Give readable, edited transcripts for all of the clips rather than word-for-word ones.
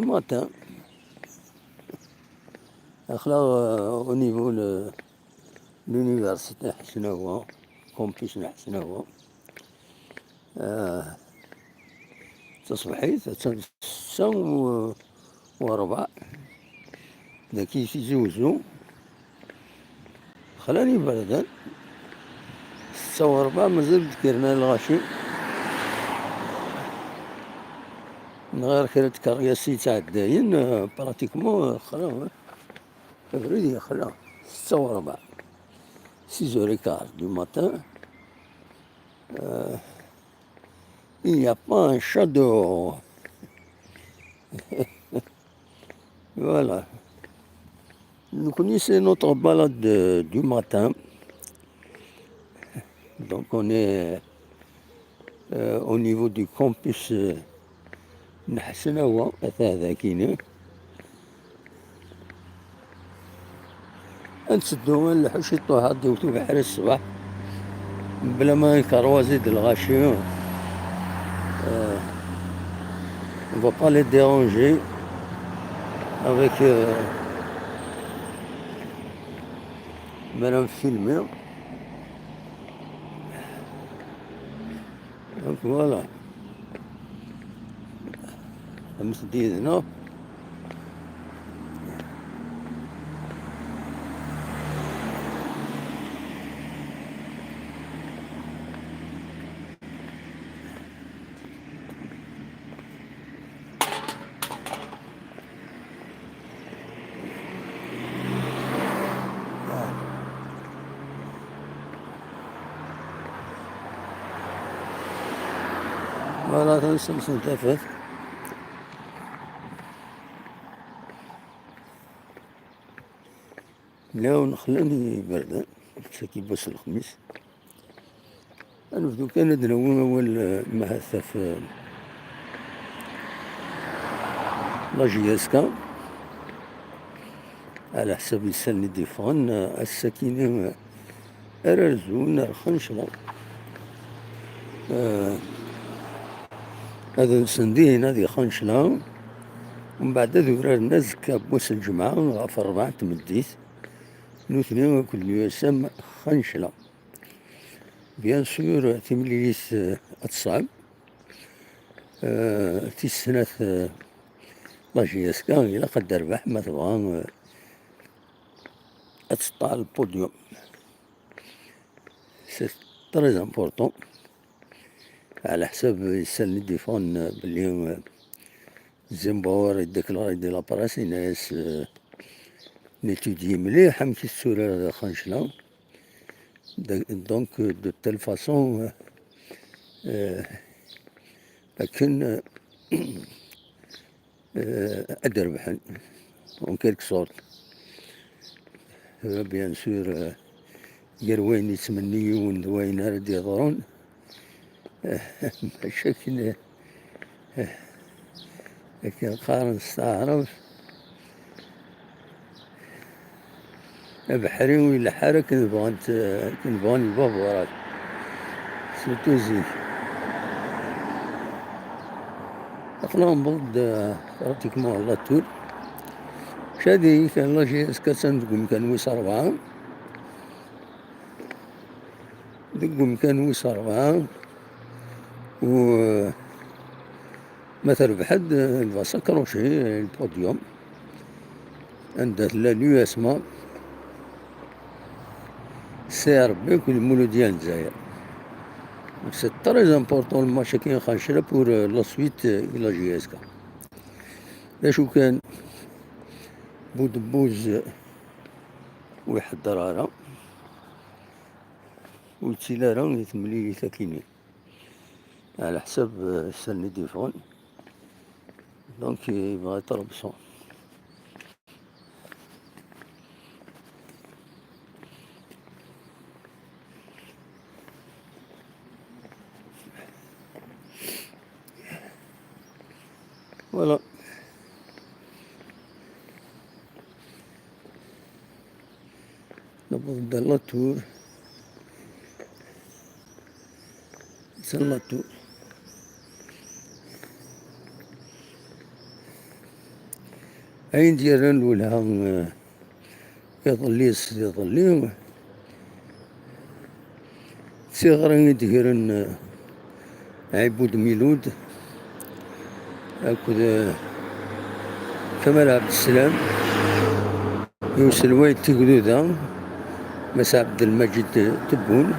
matin, là, au niveau de l'université حسناوة كومبيس حسناوة تصبحيت ستة وربع ذاك يزوزو خلاني بردا ستة وربع مازال ذكرنا الغاشي من غير كرة كارياسي تاع الداين براتيكمون خلا فريدي خلا ستة وربع 6h15 du matin. Il n'y a pas un chat dehors. Voilà. Nous connaissons notre balade du matin. Donc on est au niveau du campus نحسناوة هذا كاين نتسدو نلحو طوحات دوتو بحر الصباح بلا ما كروازي د الغاشي. On va pas les déranger avec Madame Filmer. Donc voilà. خمس دقايق هنا. فوالا تنسلسل تافات. لا نخلاني بردا ساكي باس الخميس. نبدو كان ندناو أول مهثة في لاجياسكا على حساب يسالني ديفان الساكنة أرزون الخنشلة. هذا نسندين هذه خنشلة ومن بعد ذورار نزكا بوس الجمعة غاف 4 تمديت نوثني كل يسمى خنشلة. بيان سور تمليليس أتصعب تيسنة لاجياسكا إلا قد ربح ما تبغى تسطع البوديوم. سي تريز امبورطون على حساب يسالني ديفون بلي زيمباور يديكلاري دي لابراس ناس نيتودي مليح مكي السورة خانشلا. دونك دو تيل فاسون لكن أدربحن اون كيلك سورت. بيان سور غير وين يتمنيون وين راه يهضرون مشاكل لكن قارن نستعرف بحري ولا حارة كنبغى الباب وراك سيرتو زيك أطلع نبض براتيكمون على طول. شادي كان لاجياسكا تندقو كان ويس 4 دقو كان ويس 4 و ما تربحد الفاسا كروشي البوديوم عندها لا اسما سي ربي كل مولو ديال الجزائر. سي تري امبورطون الماتش كاين خانشرا بور لا سويت لا جياسكا. لاشو كان بودبوز ويحضر راه ويتسيلا راه يتملي ثاكيني على حساب سالني ديفون. دونك يبغى يطربصو. فوالا نبغى لا تور سلا تور أين ديالنا الأولى يظلي السيد يظلي صغرا ديرن عبود ميلود أكد كمال عبد السلام يوسل وايد تقدودا مس عبد المجيد تبون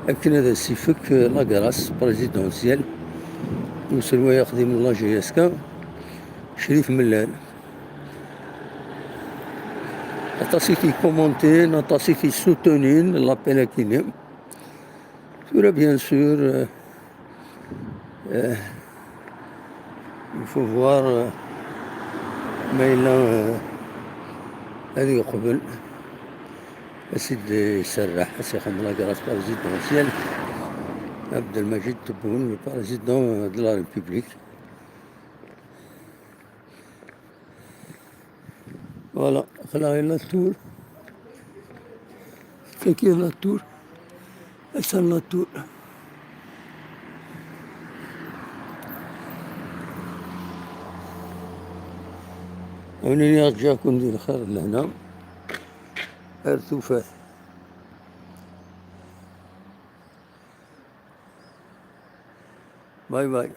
أكن هذا السيفك لاكراس بريزيدونسيال يوسل وايد يخدم الله جياسكا شريف ملال أطاسيتي كومونتين أطاسيتي سوتونين لابيل أكينيم ثورة بيان سور il faut voir ما إلا هذه قبل أسيد يسرح يخدم لاكراس بريزيدونسيال عبد المجيد تبون لو بريزيدون دو لا ريبوبليك. فوالا خلاغي لا تور كاكي لا تور أسال لا تور أنا نرجعكم ندير خير لهنا أرثوفات. باي باي.